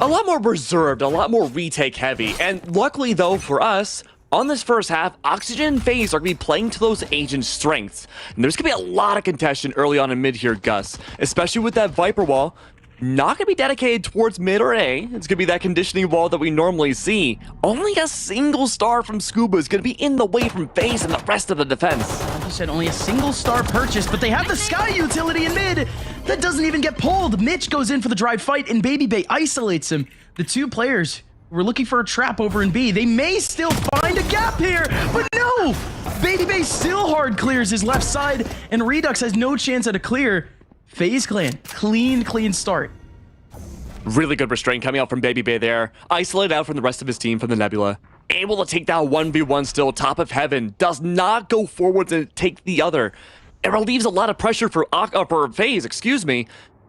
a lot more reserved, a lot more retake heavy. And luckily though for us, on this first half, Oxygen and FaZe are going to be playing to those agents' strengths. And there's going to be a lot of contention early on in mid here, Gus. Especially with that Viper wall. Not going to be dedicated towards mid or A. It's going to be that conditioning wall that we normally see. Only a single star from Scuba is going to be in the way from FaZe and the rest of the defense. Like you said, only a single star purchase, but they have the Sky utility in mid. That doesn't even get pulled. Mitch goes in for the drive fight, and Baby Bay isolates him. The two players were looking for a trap over in B. They may still find a gap here, but no! Baby Bay still hard clears his left side, and Redux has no chance at a clear. FaZe Clan, clean start. Really good restraint coming out from Baby Bay there. Isolated out from the rest of his team from the Nebula. Able to take that 1v1 still, top of heaven. Does not go forwards and take the other. It relieves a lot of pressure for FaZe,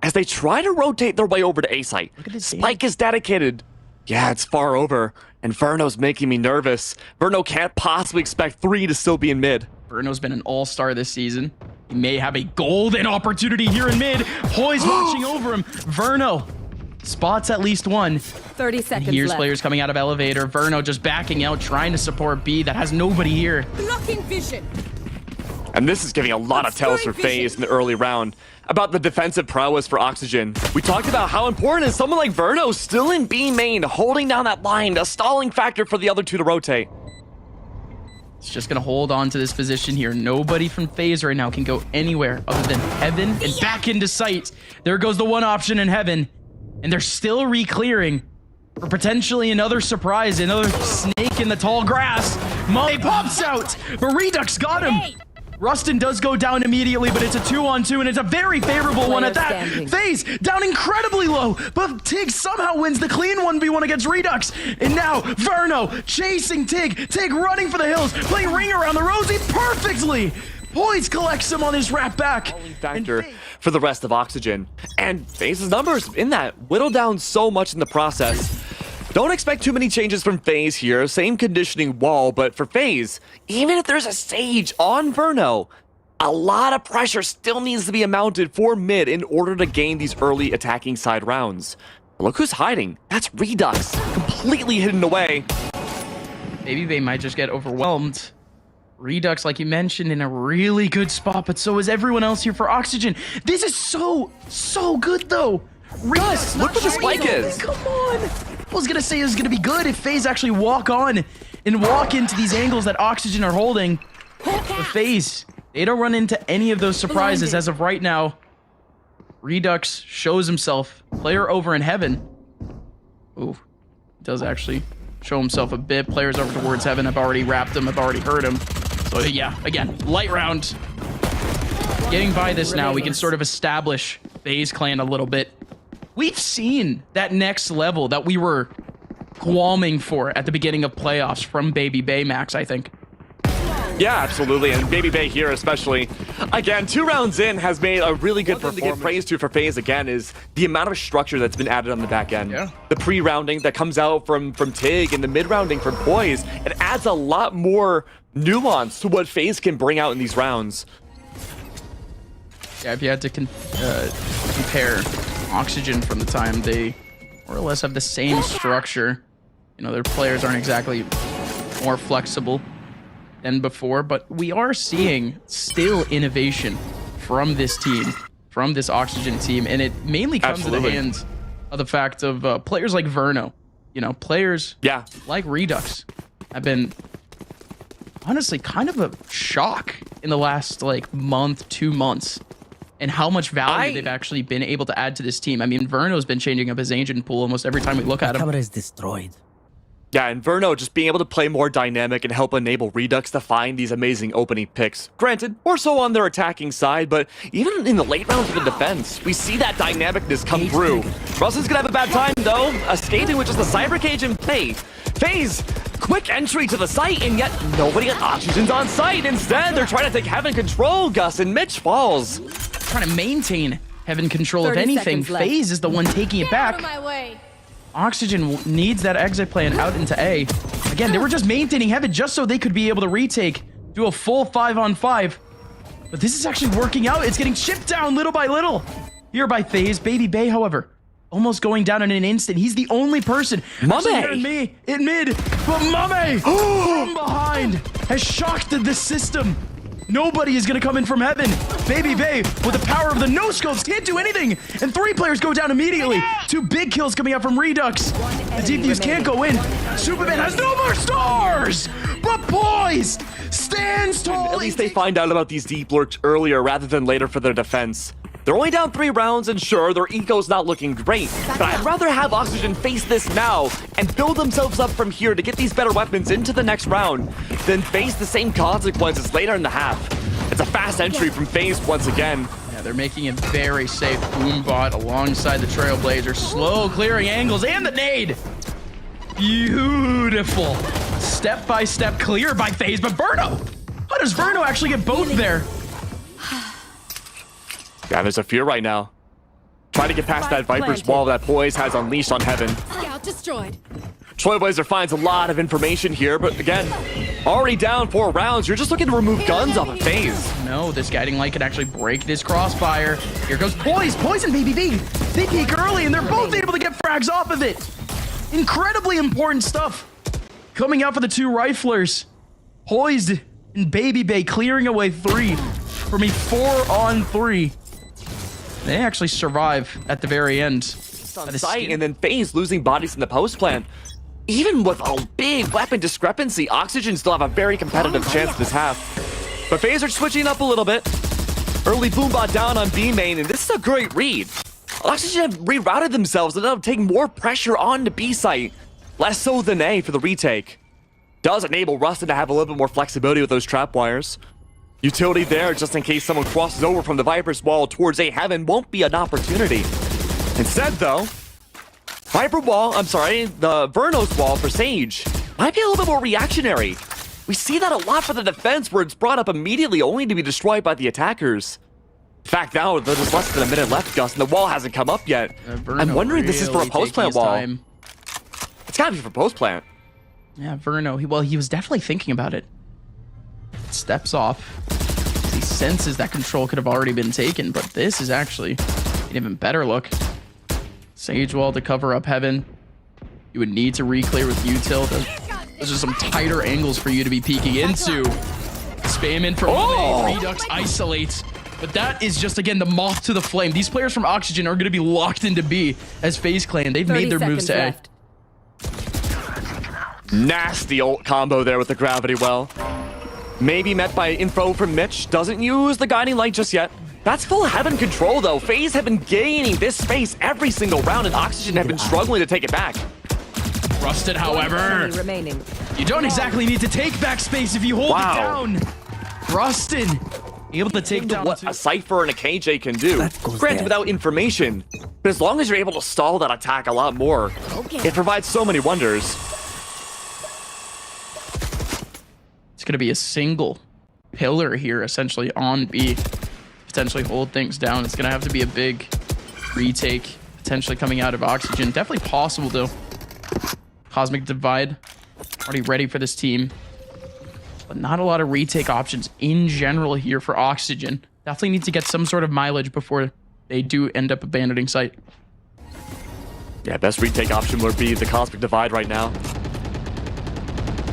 as they try to rotate their way over to A site. Spike is dedicated. Yeah, it's far over, and Verno's making me nervous. Verno can't possibly expect 3 to still be in mid. Verno's been an all-star this season. He may have a golden opportunity here in mid. Hoy's watching over him. Verno spots at least one. 30 seconds Here's left. players coming out of elevator. Verno just backing out, trying to support B that has nobody here. Blocking vision. And this is giving a lot of tells for FaZe in the early round about the defensive prowess for Oxygen. We talked about how important is someone like Verno still in B main, holding down that line, a stalling factor for the other two to rotate. It's just gonna hold on to this position here. Nobody from FaZe right now can go anywhere other than Heaven and back into sight. There goes the one option in Heaven, and they're still re-clearing for potentially another surprise, another snake in the tall grass. Molly pops out, but Redux got him. Rustin does go down immediately, but it's a 2-on-2, and it's a very favorable one at that. FaZe down incredibly low, but Tig somehow wins the clean 1v1 against Redux. And now Verno chasing Tig. Tig running for the hills, playing ring around the rosy perfectly. Poise collects him on his wrap back. Factor for the rest of Oxygen. And FaZe's numbers in that whittled down so much in the process. Don't expect too many changes from FaZe here. Same conditioning wall, but for FaZe, even if there's a Sage on Verno, a lot of pressure still needs to be mounted for mid in order to gain these early attacking side rounds. But look who's hiding. That's Redux, completely hidden away. Maybe they might just get overwhelmed. Redux, like you mentioned, in a really good spot, but so is everyone else here for Oxygen. This is so good, though. Redux, look what the spike is. Come on. I was gonna say it was gonna be good if FaZe actually walk on and walk into these angles that Oxygen are holding. But FaZe, they don't run into any of those surprises as of right now. Redux shows himself. Player over in Heaven. Ooh, does actually show himself a bit. Players over towards Heaven. I've already wrapped him. I've already heard him. So yeah, again, light round. Getting by this now, we can sort of establish FaZe Clan a little bit. We've seen that next level that we were qualming for at the beginning of playoffs from Baby Bay, Max, I think. Yeah, absolutely, and Baby Bay here especially. Again, 2 rounds in has made a really good performance. To give praise to for FaZe again is the amount of structure that's been added on the back end. Yeah. The pre-rounding that comes out from Tig and the mid-rounding from Poise, it adds a lot more nuance to what FaZe can bring out in these rounds. Yeah, if you had to compare Oxygen from the time they more or less have the same structure, you know, their players aren't exactly more flexible than before, but we are seeing still innovation from this team, from this Oxygen team, and it mainly comes to the hands of the fact of players like Verno. You know, players like Redux have been honestly kind of a shock in the last like month, 2 months. And how much value they've actually been able to add to this team. I mean, Verno's been changing up his agent pool almost every time we look at him. Camera is destroyed. Yeah, and Verno just being able to play more dynamic and help enable Redux to find these amazing opening picks. Granted, more so on their attacking side, but even in the late rounds of the defense, we see that dynamicness come through. Russell's gonna have a bad time, though, escaping with just the Cyber Cage in play. FaZe, quick entry to the site, and yet nobody at Oxygen's on site. Instead, they're trying to take Heaven control, Gus, and Mitch falls. Trying to maintain Heaven control. If anything, FaZe is the one taking it back. Oxygen needs that exit plan out into A. Again, they were just maintaining Heaven just so they could be able to retake, do a full 5-on-5. But this is actually working out. It's getting chipped down little by little here by FaZe. Baby Bay, however, almost going down in an instant. He's the only person. Actually, Mame! here in mid, but Mame from behind has shocked the system. Nobody is going to come in from heaven. Baby Bay, with the power of the no-scopes, can't do anything. And 3 players go down immediately. 2 big kills coming out from Redux. The defuse can't go in. Superman has no more stars, but Poised stands tall. At least they find out about these deep lurks earlier rather than later for their defense. They're only down 3 rounds, and sure, their eco's not looking great, but I'd rather have Oxygen face this now and build themselves up from here to get these better weapons into the next round than face the same consequences later in the half. It's a fast entry from FaZe once again. Yeah, they're making it very safe. Boombot alongside the Trailblazer, slow clearing angles and the nade. Beautiful. Step-by-step clear by FaZe, but Verno. How does Verno actually get both there? Yeah, there's a fear right now. Trying to get past that Viper's wall that Poise has unleashed on Heaven. Scout destroyed. Trailblazer finds a lot of information here, but again, already down 4 rounds. You're just looking to remove guns off of FaZe. No, this guiding light could actually break this crossfire. Here goes Poise and Baby B. They peek early, and they're both able to get frags off of it. Incredibly important stuff. Coming out for the 2 riflers. Poised and Baby Bay clearing away 3 from a 4-on-3. They actually survive at the very end. On site, and then FaZe losing bodies in the post plant. Even with a big weapon discrepancy, Oxygen still have a very competitive chance this half. But FaZe are switching up a little bit. Early Boombot down on B main, and this is a great read. Oxygen have rerouted themselves and they'll take more pressure on the B site. Less so than A for the retake. Does enable Rustin to have a little bit more flexibility with those trap wires. Utility there just in case someone crosses over from the Viper's wall towards A Heaven won't be an opportunity. Instead though, the Verno's wall for Sage might be a little bit more reactionary. We see that a lot for the defense where it's brought up immediately only to be destroyed by the attackers. In fact, now there's less than a minute left, Gus, and the wall hasn't come up yet. I'm wondering if this is for a post-plant wall. It's gotta be for post-plant. Yeah, Verno, he was definitely thinking about it. Steps off. He senses that control could have already been taken, but this is actually an even better look. Sage wall to cover up Heaven. You would need to re-clear with util. Those are some tighter angles for you to be peeking into. Spam in from Redux isolates. But that is just, again, the moth to the flame. These players from Oxygen are going to be locked into B as FaZe Clan. They've made their moves to A. Nasty ult combo there with the gravity well. Maybe met by info from Mitch. Doesn't use the guiding light just yet. That's full Heaven control though. FaZe have been gaining this space every single round and Oxygen have been struggling to take it back. Rusted, however. You don't exactly need to take back space if you hold it down. Rusted, able to take down what a Cypher and a KJ can do. Granted, without information. But as long as you're able to stall that attack a lot more, it provides so many wonders. It's going to be a single pillar here, essentially, on B. Potentially hold things down. It's going to have to be a big retake, potentially coming out of Oxygen. Definitely possible, though. Cosmic Divide, already ready for this team. But not a lot of retake options in general here for Oxygen. Definitely need to get some sort of mileage before they do end up abandoning site. Yeah, best retake option would be the Cosmic Divide right now.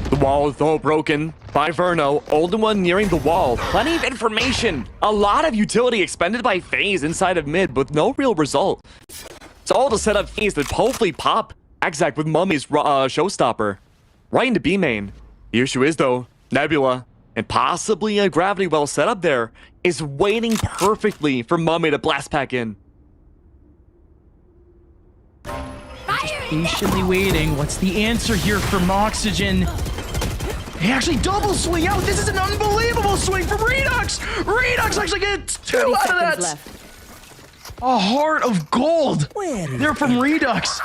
The wall is though broken by Verno. Olden one nearing the wall. Plenty of information. A lot of utility expended by FaZe inside of mid with no real result. It's all to set up FaZe that hopefully pop Exec with Mummy's showstopper right into B main. The issue is though, Nebula and possibly a gravity well set up there is waiting perfectly for Mummy to blast back in. Just patiently waiting. What's the answer here from Oxygen? They actually double swing out. This is an unbelievable swing from Redux. Redux actually gets 2 out of that. A heart of gold. They're from Redux.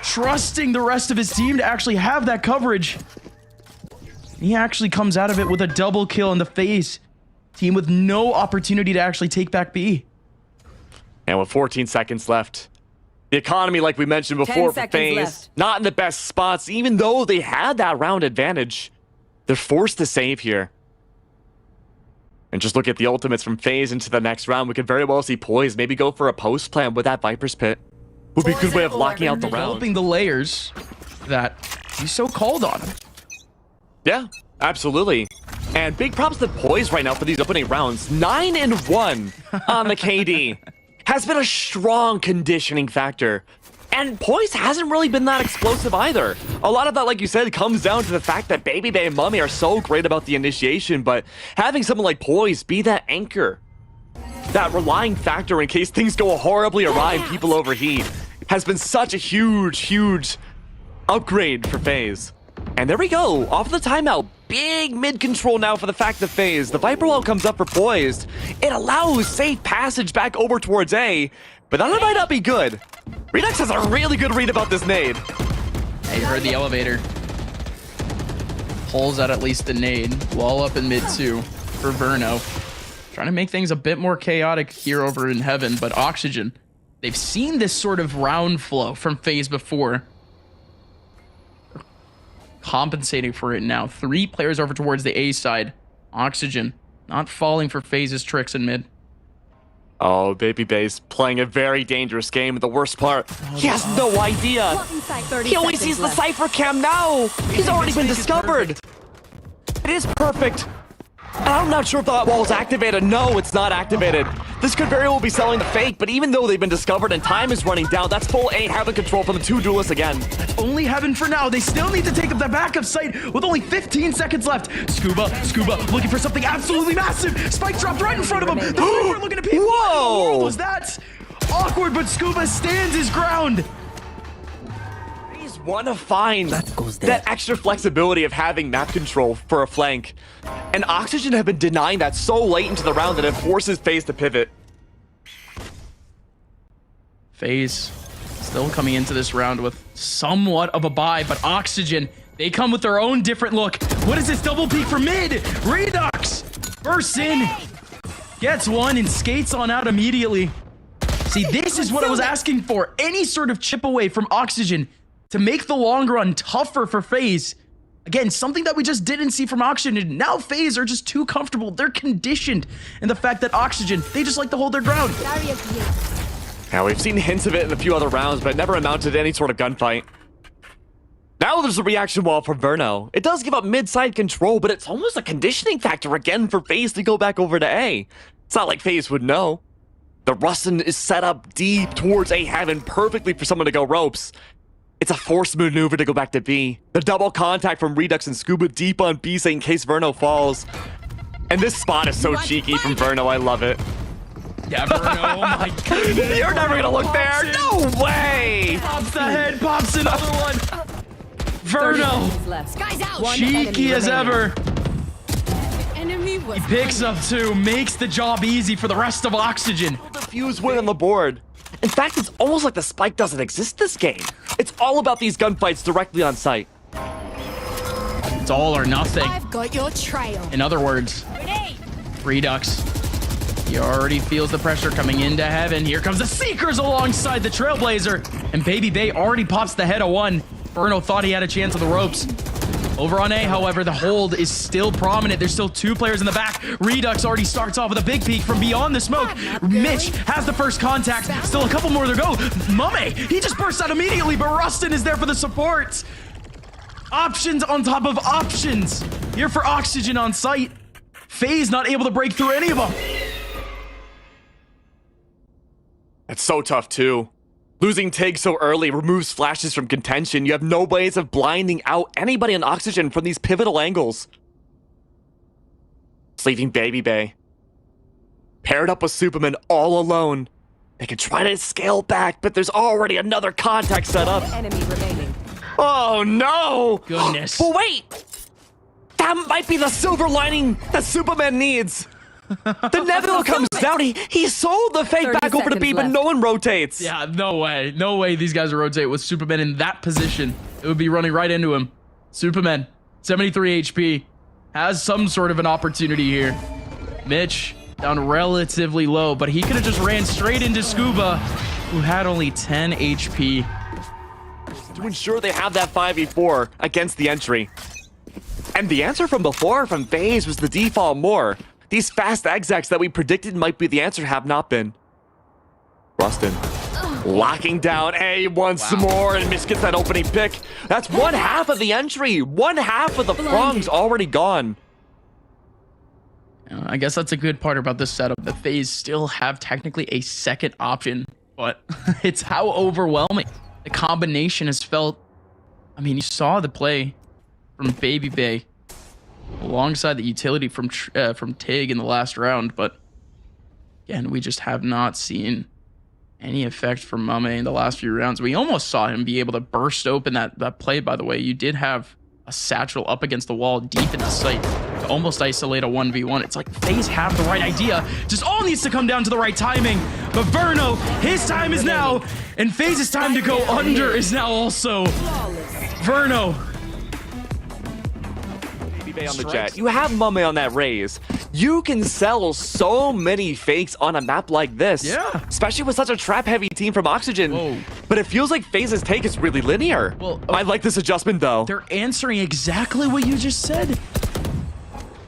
Trusting the rest of his team to actually have that coverage. He actually comes out of it with a double kill in the FaZe team with no opportunity to actually take back B. And with 14 seconds left, the economy, like we mentioned before, for FaZe, not in the best spots, even though they had that round advantage. They're forced to save here. And just look at the ultimates from FaZe into the next round. We could very well see Poise maybe go for a post plan with that Viper's Pit. would be a good way of locking out the round. Developing the layers that you so called on him. Yeah, absolutely. And big props to Poise right now for these opening rounds. 9-1 on the KD has been a strong conditioning factor. And Poise hasn't really been that explosive either. A lot of that, like you said, comes down to the fact that Baby Bay and Mummy are so great about the initiation, but having someone like Poise be that anchor, that relying factor in case things go horribly awry and people overheat, has been such a huge upgrade for FaZe. And there we go, off the timeout. Big mid control now for the fact that FaZe. The Viper wall comes up for Poised. It allows safe passage back over towards A, but that might not be good. Redux has a really good read about this nade. Hey, you heard the elevator. Pulls out at least the nade. Wall up in mid two for Verno. Trying to make things a bit more chaotic here over in Heaven, but Oxygen, they've seen this sort of round flow from FaZe before. Compensating for it now. 3 players over towards the A side. Oxygen not falling for FaZe's tricks in mid. Oh, Baby Bay's playing a very dangerous game. The worst part, he has no idea. He only sees the Cypher cam now. He's already been discovered. It is perfect. And I'm not sure if that wall is activated. No, it's not activated. This could very well be selling the fake, but even though they've been discovered and time is running down, that's full A Heaven control from the 2 duelists again. Only Heaven for now. They still need to take up the backup site with only 15 seconds left. Scuba looking for something absolutely massive. Spike dropped right in front of him. The Viper looking to peek. Whoa! What in the world was that? Awkward, but Scuba stands his ground. He's want to find that extra flexibility of having map control for a flank. And Oxygen have been denying that so late into the round that it forces FaZe to pivot. FaZe still coming into this round with somewhat of a bye, but Oxygen, they come with their own different look. What is this double peek for mid? Redux bursts in, gets one, and skates on out immediately. See, this is what I was asking for. Any sort of chip away from Oxygen to make the long run tougher for FaZe. Again, something that we just didn't see from Oxygen. Now FaZe are just too comfortable. They're conditioned in the fact that Oxygen, they just like to hold their ground. Now, we've seen hints of it in a few other rounds, but it never amounted to any sort of gunfight. Now there's a reaction wall from Verno. It does give up mid-side control, but it's almost a conditioning factor again for FaZe to go back over to A. It's not like FaZe would know. The Rustin is set up deep towards A Heaven perfectly for someone to go ropes. It's a forced maneuver to go back to B. The double contact from Redux and Scuba deep on B in case Verno falls. And this spot is so cheeky from Verno, I love it. Yeah, Verno, oh my goodness. You're never gonna look there, no way! Pops the head, pops another one. Verno, cheeky as ever. He picks up 2, makes the job easy for the rest of Oxygen. Defuse win on the board. In fact, it's almost like the spike doesn't exist this game. It's all about these gunfights directly on site. It's all or nothing. I've got your trail. In other words, Redux, he already feels the pressure coming into Heaven. Here comes the Seekers alongside the Trailblazer. And Baby Bay already pops the head of 1. Verno thought he had a chance on the ropes. Over on A, however, the hold is still prominent. There's still 2 players in the back. Redux already starts off with a big peek from beyond the smoke. Mitch has the first contact. Still a couple more to go. Mummy, he just bursts out immediately, but Rustin is there for the support. Options on top of options. Here for Oxygen on site. FaZe not able to break through any of them. It's so tough, too. Losing Tig so early removes flashes from contention. You have no ways of blinding out anybody on Oxygen from these pivotal angles. It's leaving Baby Bay paired up with Superman all alone. They can try to scale back, but there's already another contact set up. Enemy remaining. Oh no! Goodness. But wait! That might be the silver lining that Superman needs. The Nebula comes down. He sold the fake back over to B, but no one rotates. Yeah, no way. No way these guys will rotate with Superman in that position. It would be running right into him. Superman, 73 HP, has some sort of an opportunity here. Mitch, down relatively low, but he could have just ran straight into Scuba, who had only 10 HP. To ensure they have that 5v4 against the entry. And the answer from before from FaZe was the default more. These fast execs that we predicted might be the answer have not been. Rustin Locking down A once more, and Mitch gets that opening pick. That's one half of the entry. One half of the prongs already gone. I guess that's a good part about this setup. The FaZe still have technically a second option, but it's how overwhelming the combination has felt. I mean, you saw the play from Baby Bay alongside the utility from Tig in the last round, but again, we just have not seen any effect from Mame in the last few rounds. We almost saw him be able to burst open that play, by the way. You did have a satchel up against the wall deep into sight to almost isolate a 1v1. It's like FaZe have the right idea. Just all needs to come down to the right timing. But Verno, his time is now, and FaZe's time to go under is now also. Verno. On the jet. You have Mame on that raise. You can sell so many fakes on a map like this. Yeah. Especially with such a trap-heavy team from Oxygen. Whoa. But it feels like FaZe's take is really linear. Well, I like this adjustment, though. They're answering exactly what you just said.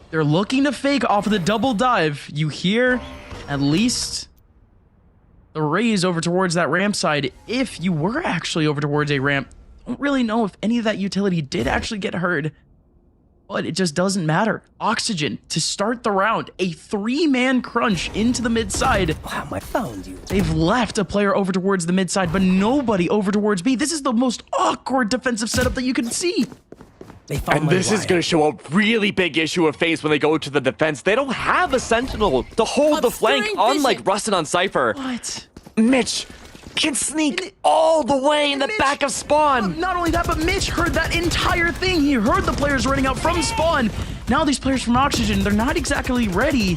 They're looking to fake off of the double dive. You hear at least the raise over towards that ramp side. If you were actually over towards a ramp, don't really know if any of that utility did actually get heard. But it just doesn't matter. Oxygen, to start the round, a 3-man crunch into the mid side. Wow, I found you. They've left a player over towards the mid side, but nobody over towards B. This is the most awkward defensive setup that you can see. And this is going to show a really big issue of FaZe when they go to the defense. They don't have a sentinel to hold the flank, unlike Rustin on Cypher. What? Mitch can sneak all the way in the back of spawn. Not only that, but Mitch heard that entire thing. He heard the players running out from spawn. Now these players from Oxygen, they're not exactly ready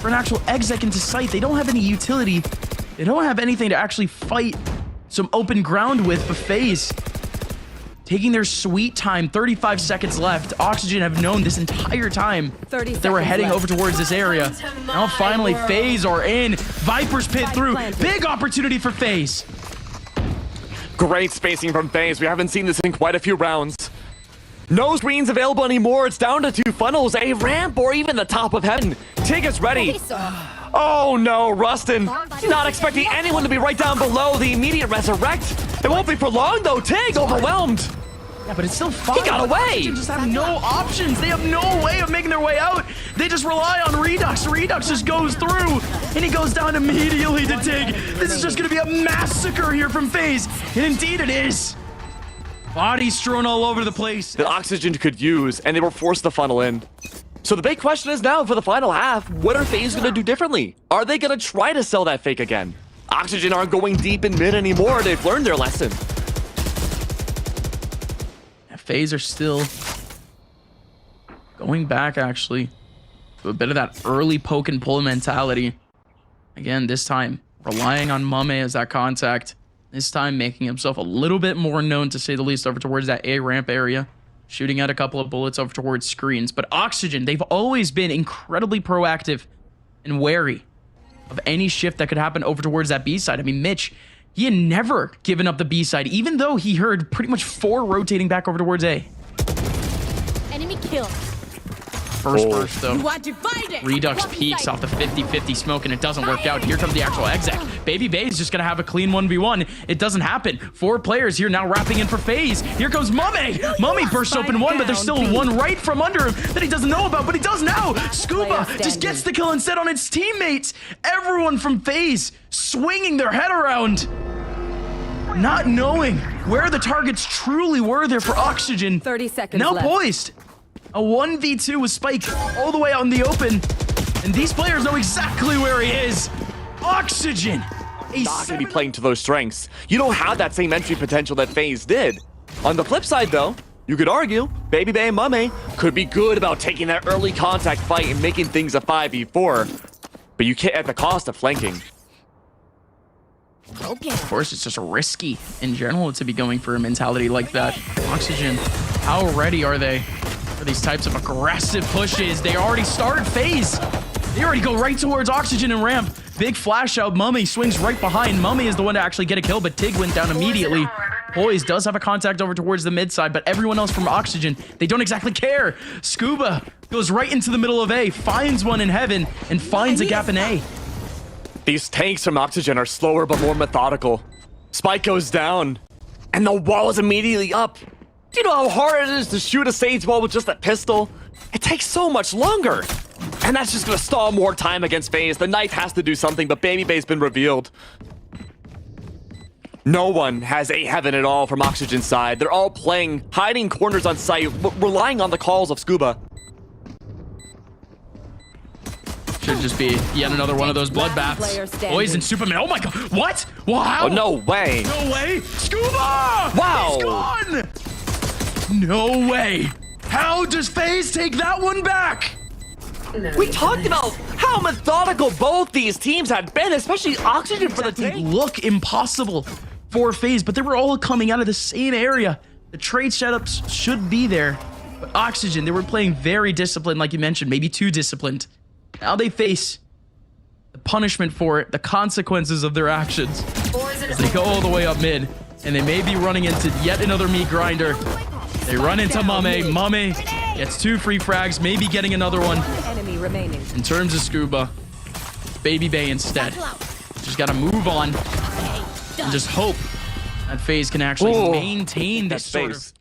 for an actual exec into sight. They don't have any utility. They don't have anything to actually fight some open ground with. But FaZe taking their sweet time, 35 seconds left. Oxygen have known this entire time they were heading over towards this area. Now finally, FaZe are in. Viper's pit through. Big opportunity for FaZe. Great spacing from FaZe. We haven't seen this in quite a few rounds. No screens available anymore. It's down to 2 funnels, a ramp, or even the top of heaven. Tig is ready. Oh no, Rustin. Not expecting anyone to be right down below the immediate resurrect. It won't be for long though. Tig overwhelmed. Yeah, but it's still fine. He got away. They just have no options. They have no way of making their way out. They just rely on Redux. Redux just goes through, and he goes down immediately to Tig. This is just going to be a massacre here from FaZe, and indeed it is. Bodies strewn all over the place. That Oxygen could use, and they were forced to funnel in. So the big question is now for the final half, what are FaZe going to do differently? Are they going to try to sell that fake again? Oxygen aren't going deep in mid anymore. They've learned their lesson. FaZe are still going back, actually, to a bit of that early poke and pull mentality. Again, this time, relying on Mame as that contact. This time, making himself a little bit more known, to say the least, over towards that A ramp area. Shooting out a couple of bullets over towards screens. But Oxygen, they've always been incredibly proactive and wary of any shift that could happen over towards that B side. I mean, Mitch, he had never given up the B side, even though he heard pretty much 4 rotating back over towards A. Enemy kill. First burst, though. You are divided. Redux peeks off the 50-50 smoke, and it doesn't work out. Here comes the actual exec. Baby Bay is just going to have a clean 1v1. It doesn't happen. 4 players here now wrapping in for FaZe. Here comes Mame. Mame bursts open 1, but there's still one right from under him that he doesn't know about, but he does now. Scuba just gets the kill instead on its teammates. Everyone from FaZe swinging their head around, not knowing where the targets truly were there for Oxygen. 30 seconds now left. Poised. A 1v2 with Spike all the way out in the open. And these players know exactly where he is. Oxygen. Not going to be playing to those strengths. You don't have that same entry potential that FaZe did. On the flip side, though, you could argue Baby Bay and Mame could be good about taking that early contact fight and making things a 5v4. But you can't at the cost of flanking. Okay. Of course, it's just risky in general to be going for a mentality like that. Oxygen, how ready are they for these types of aggressive pushes? They already started FaZe. They already go right towards Oxygen and ramp. Big flash out. Mame swings right behind. Mame is the one to actually get a kill, but Tig went down immediately. Poise does have a contact over towards the mid side, but everyone else from Oxygen, they don't exactly care. Scuba goes right into the middle of A, finds one in heaven, and finds a gap in A. These tanks from Oxygen are slower but more methodical. Spike goes down, and the wall is immediately up. Do you know how hard it is to shoot a Sage wall with just a pistol? It takes so much longer. And that's just gonna stall more time against FaZe. The knife has to do something, but Baby Bay's been revealed. No one has a heaven at all from Oxygen's side. They're all playing, hiding corners on site, relying on the calls of Scuba. Should just be yet another one of those bloodbaths. Boys and Superman. Oh my god. What? Wow. Oh, no way. No way. Scuba! Wow. He's gone. No way. How does FaZe take that one back? We talked about how methodical both these teams had been, especially Oxygen for the They take. look impossible for FaZe, but they were all coming out of the same area. The trade setups should be there, but Oxygen, they were playing very disciplined, like you mentioned, maybe too disciplined. Now they face the punishment for it, the consequences of their actions. As they go all the way up mid, and they may be running into yet another meat grinder. They run into Mame. Mame gets 2 free frags, maybe getting another one. Enemy remaining. In terms of Scuba, Baby Bay instead. Just gotta move on and just hope that FaZe can actually maintain this sort of... It's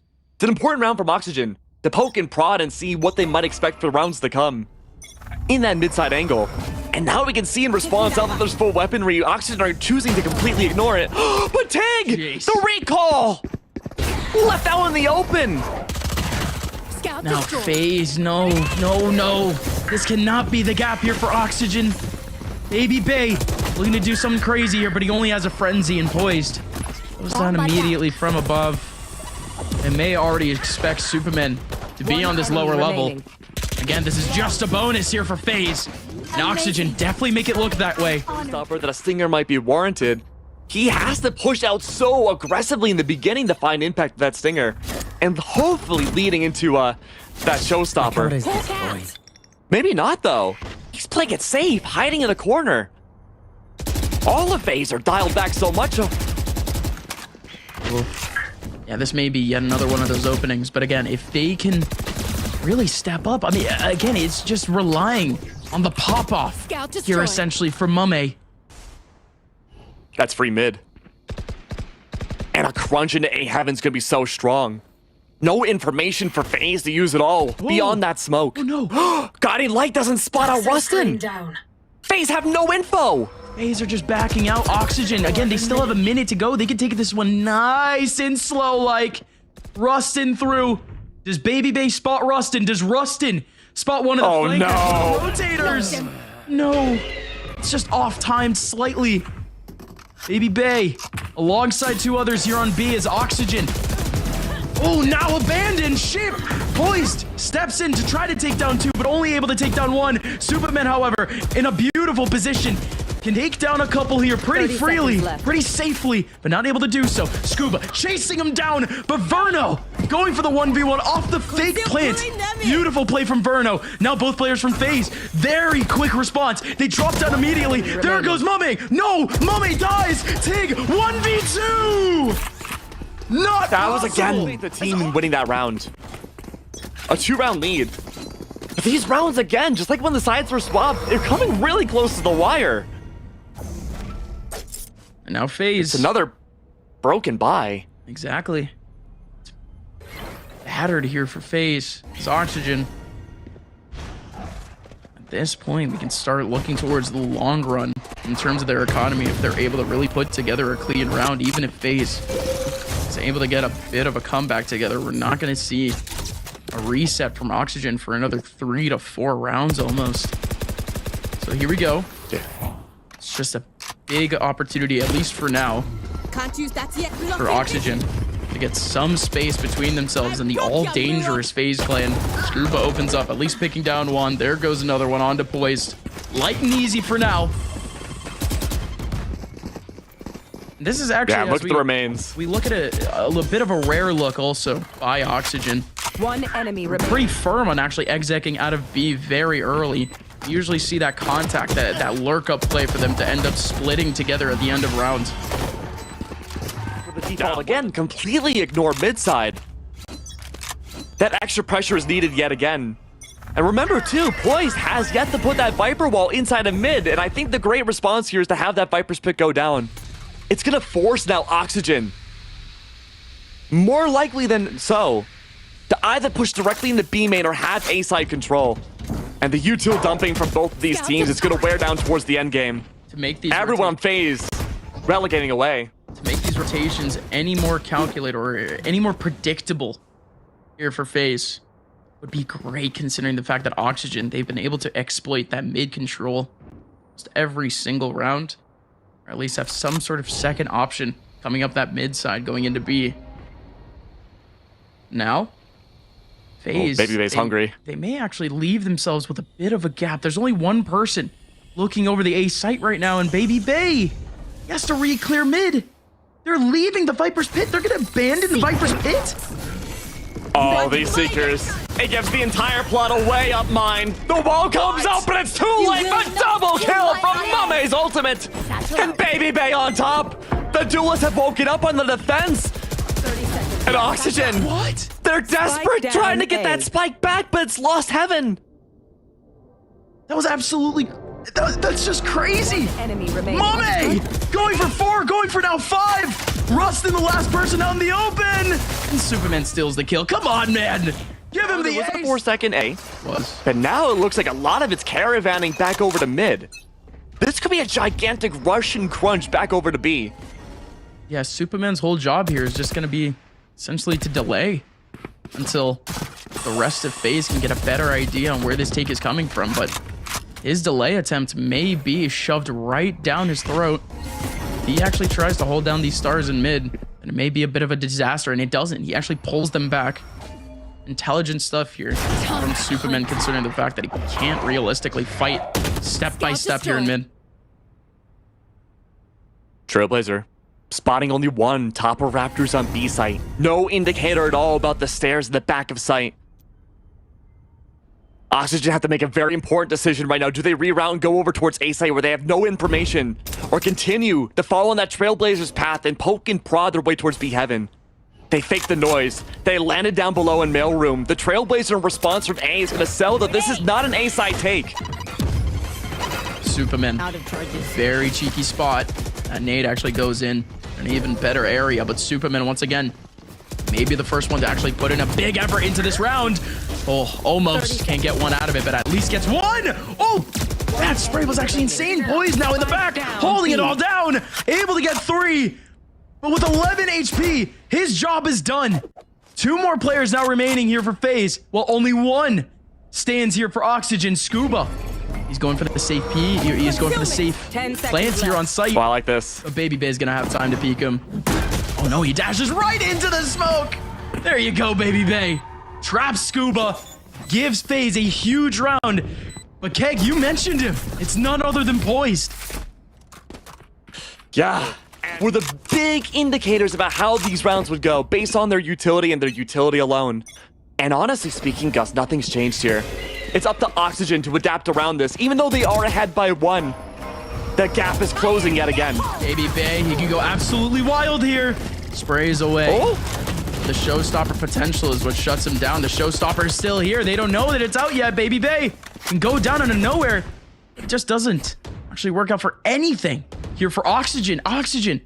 an important round from Oxygen to poke and prod and see what they might expect for rounds to come in that mid-side angle. And now we can see in response, now that there's full weaponry, Oxygen are choosing to completely ignore it. But Tig! Jeez. The recall! Left that one in the open! Scout Now destroyed. FaZe, no. This cannot be the gap here for Oxygen. Baby Bay looking to do something crazy here, but he only has a frenzy and poised. Goes down immediately from above. And may already expect Superman to be on this lower level. Again, this is just a bonus here for FaZe. And Oxygen definitely make it look that way. Stopper that a stinger might be warranted. He has to push out so aggressively in the beginning to find impact with that stinger. And hopefully leading into that showstopper. Maybe not, though. He's playing it safe, hiding in a corner. All of FaZe are dialed back so much. Yeah, this may be yet another one of those openings. But again, if they can really step up, I mean, again, it's just relying on the pop-off Scout here, destroyed. essentially, for Mame. That's free mid. And a crunch into A Heaven's gonna be so strong. No information for FaZe to use at all beyond that smoke. Oh, no. Guiding Light doesn't spot out Rustin. FaZe have no info. FaZe are just backing out. Oxygen, again, they still have a minute to go. They can take this one nice and slow, like Rustin through. Does Baby Bay spot Rustin? Does Rustin spot one of the flankers? no. Rotators? No. It's just off-timed slightly. Baby Bay, alongside 2 others here on B, is Oxygen. Oh, now abandoned. Ship poised, steps in to try to take down 2, but only able to take down 1. Superman, however, in a beautiful position, can take down a couple here pretty 30 freely, seconds left. pretty safely, but not able to do so. Scuba chasing him down, but Verno going for the 1v1 off the fake plant. Beautiful play from Verno. Now both players from FaZe. Very quick response. They drop down immediately. There goes Mame. No, Mame dies. Tig, 1v2. Not That was possible. again the team in winning that round. A 2-round lead. But these rounds again, just like when the sides were swapped, they're coming really close to the wire. And now FaZe. It's another broken bye. Exactly. It's battered here for FaZe. It's Oxygen. At this point, we can start looking towards the long run in terms of their economy if they're able to really put together a clean round. Even if FaZe is able to get a bit of a comeback together, we're not going to see a reset from Oxygen for another 3 to 4 rounds almost. So here we go. It's just a big opportunity, at least for now, Can't use that yet. for Oxygen to get some space between themselves and the all-dangerous FaZe clan. Scuba opens up, at least picking down 1. There goes another one onto Poised. Light and easy for now. This is actually, Yeah, as look at the remains. we look at a little bit of a rare look also by Oxygen. 1 enemy remaining. Pretty firm on actually execing out of B very early. You usually see that contact, that lurk up play for them to end up splitting together at the end of rounds. For the default again, completely ignore mid-side. That extra pressure is needed yet again. And remember too, Poised has yet to put that Viper wall inside of mid, and I think the great response here is to have that Viper's pick go down. It's gonna force now Oxygen, more likely than so, to either push directly into B main or have A side control. And the util dumping from both of these teams is gonna wear down towards the end game. To make these Everyone on FaZe relegating away. to make these rotations any more calculated or any more predictable here for FaZe would be great, considering the fact that Oxygen, they've been able to exploit that mid control almost every single round, or at least have some sort of second option coming up that mid side going into B. Now, FaZe, Baby Bay's hungry. They may actually leave themselves with a bit of a gap. There's only one person looking over the A site right now, and Baby Bay, he has to re-clear mid. They're leaving the Viper's Pit. They're gonna abandon the Viper's Pit. Oh, these Seekers. It gives the entire plot away up mine. The wall comes out, but it's too late. The double kill from Mame's ultimate. And Baby Bay on top. The duelists have woken up on the defense. 30 seconds. And Oxygen. What? They're desperate down trying to get A. that spike back, but it's lost heaven. That was absolutely... That's just crazy. Enemy remaining. Mame going for 4, going for now 5. Rustin, the last person out in the open. And Superman steals the kill. Come on, man. Give him the It was a ace. 4-second A. Was. But now it looks like a lot of it's caravanning back over to mid. This could be a gigantic Russian crunch back over to B. Yeah, Superman's whole job here is just going to be essentially to delay until the rest of FaZe can get a better idea on where this take is coming from. But his delay attempt may be shoved right down his throat. He actually tries to hold down these stars in mid, and it may be a bit of a disaster, and it doesn't. He actually pulls them back. Intelligent stuff here from Superman, considering the fact that he can't realistically fight step by step here in mid. Trailblazer spotting only one top of Raptors on B site. No indicator at all about the stairs in the back of site. Oxygen have to make a very important decision right now. Do they reroute and go over towards A site where they have no information, or continue to follow on that Trailblazers path and poke and prod their way towards B heaven? They faked the noise. They landed down below in mailroom. The Trailblazer in response from A is going to sell that this is not an A side take. Superman, Out of charges. very cheeky spot. That nade actually goes in an even better area, but Superman once again, maybe the first one to actually put in a big effort into this round. Oh, almost can't get one out of it, but at least gets one. Oh, that spray was actually insane. Boys now in the back, holding it all down, able to get 3. But with 11 HP, his job is done. 2 more players now remaining here for FaZe, while only 1 stands here for Oxygen. Scuba, he's going for the safe P. He's going for the safe 10 seconds plants here left. on site. Oh, I like this. But Baby Bay's gonna have time to peek him. Oh no, he dashes right into the smoke. There you go, Baby Bay. Traps Scuba, gives FaZe a huge round. But Keg, you mentioned him. It's none other than Poised. Yeah. Were the big indicators about how these rounds would go based on their utility and their utility alone. And honestly speaking, Gus, nothing's changed here. It's up to Oxygen to adapt around this, even though they are ahead by 1. The gap is closing yet again. Baby Bay, he can go absolutely wild here. Sprays away. Oh, The showstopper potential is what shuts him down. The showstopper is still here. They don't know that it's out yet. Baby Bay can go down into nowhere. It just doesn't actually work out for anything here for Oxygen. Oxygen,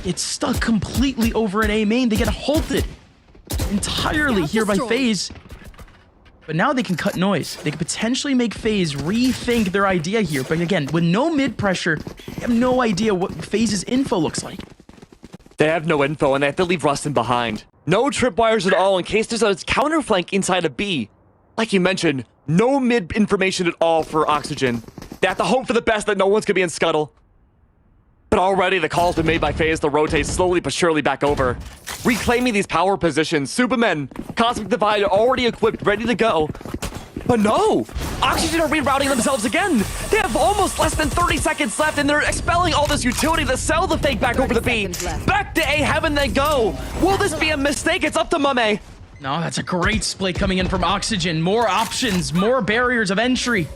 it's stuck completely over an A main. They get halted entirely here by FaZe. But now they can cut noise. They can potentially make FaZe rethink their idea here. But again, with no mid pressure, they have no idea what FaZe's info looks like. they have no info and they have to leave Rustin behind. No tripwires at all in case there's a counterflank inside of B. Like you mentioned, no mid information at all for Oxygen. They have to hope for the best that no one's gonna be in Scuttle. But already the call's been made by FaZe to rotate slowly but surely back over. Reclaiming these power positions, Supermen, Cosmic Divide already equipped, ready to go. But no! Oxygen are rerouting themselves again! They have almost less than 30 seconds left and they're expelling all this utility to sell the fake back over to B. seconds left. Back to A heaven they go! Will this be a mistake? It's up to Mame. No, that's a great split coming in from Oxygen. More options, more barriers of entry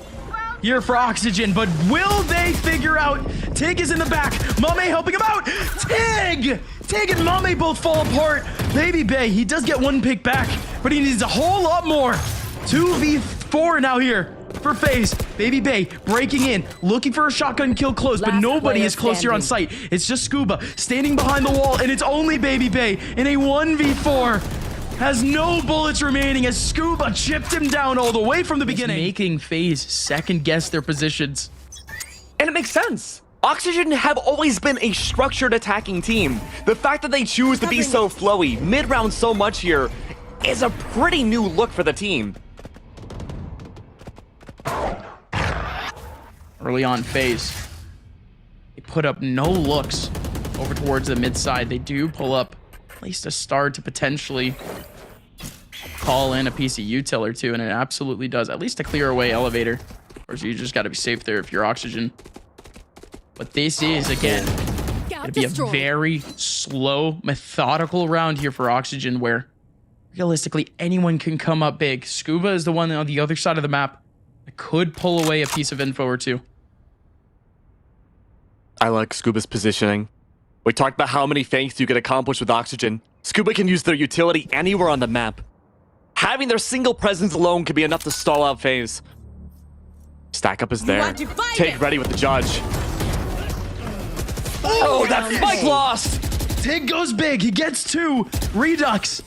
here for Oxygen. But will they figure out? Tig is in the back. Mame helping him out. Tig! Tig and Mame both fall apart. Baby Bay, he does get 1 pick back, but he needs a whole lot more. 2v4 now here for FaZe. Baby Bay breaking in, looking for a shotgun kill close, but Last nobody player is close here on standing. site. It's just Scuba standing behind the wall, and it's only Baby Bay in a 1v4. Has no bullets remaining as Scuba chipped him down all the way from the beginning. Making FaZe second guess their positions. And it makes sense. Oxygen have always been a structured attacking team. The fact that they choose to be so flowy, mid-round so much here, is a pretty new look for the team. Early on FaZe, they put up no looks over towards the mid side. They do pull up at least a star to potentially call in a piece of util or two, and it absolutely does. At least to clear away elevator. Of course, you just got to be safe there if you're Oxygen. But this is, again, going to be a very slow, methodical round here for Oxygen, where realistically anyone can come up big. Scuba is the one on the other side of the map that could pull away a piece of info or two. I like Scuba's positioning. We talked about how many things you can accomplish with Oxygen. Scuba can use their utility anywhere on the map. Having their single presence alone could be enough to stall out FaZe. Stack up is there. want to fight Take it? ready with the judge. Oh, that spike lost! Tig goes big. He gets 2. Redux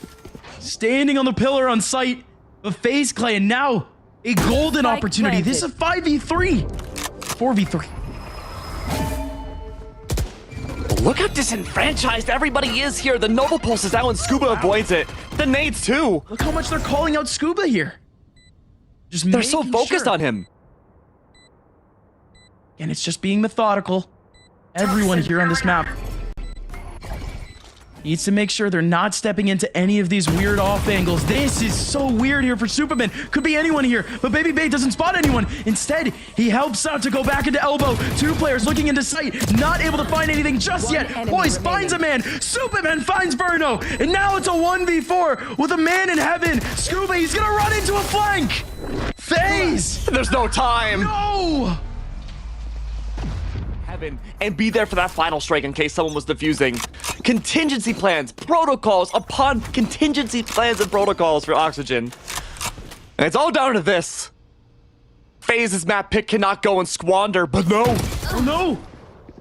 standing on the pillar on site of FaZe Clay, and now a golden Spike opportunity. planted. This is a 5v3. 4v3. Look how disenfranchised everybody is here. The Nova Pulse is out and Scuba avoids it. The nades too. Look how much they're calling out Scuba here. Just They're so making focused sure. on him. And it's just being methodical. Everyone here on this map needs to make sure they're not stepping into any of these weird off angles. This is so weird here for Superman. Could be anyone here, but Baby Bay doesn't spot anyone. Instead, he helps out to go back into elbow. 2 players looking into sight, not able to find anything just One yet. enemy Boys remaining. finds a man. Superman finds Verno, and now it's a 1v4 with a man in heaven. Scuba, he's gonna run into a flank. FaZe. There's no time. No. Heaven and be there for that final strike in case someone was defusing. Contingency plans, protocols upon contingency plans and protocols for Oxygen. And it's all down to this. FaZe's map pick cannot go and squander, but no. Oh no.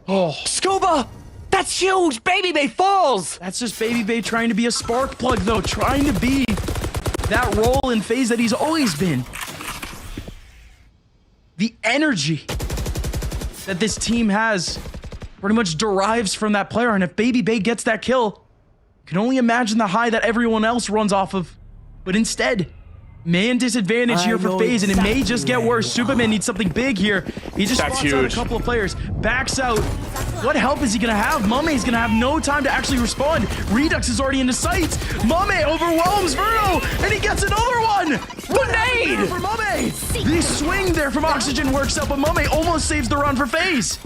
Oh. Scuba! That's huge! Baby Bay falls! That's just Baby Bay trying to be a spark plug, though. Trying to be that role in FaZe that he's always been. The energy that this team has pretty much derives from that player. And if Baby Bay gets that kill, you can only imagine the high that everyone else runs off of. But instead, man disadvantage here for FaZe, and it may just get worse. Superman needs something big here. He just That's spots out a huge. couple of players, backs out. What help is he gonna have? Mame's gonna have no time to actually respond. Redux is already into sight. Mame overwhelms Verno, and he gets another one. Grenade! For Mame. The swing there from Oxygen works out, but Mame almost saves the run for FaZe.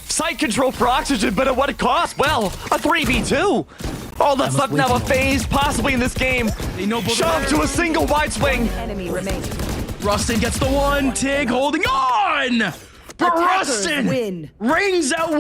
Sight control for Oxygen, but at what cost? Well, a 3v2. All that's left now of FaZe, possibly in this game. They know both Shove to a single wide swing. Enemy remaining. Rustin gets the one. Tig holding on. But Attackers Rustin win. rings out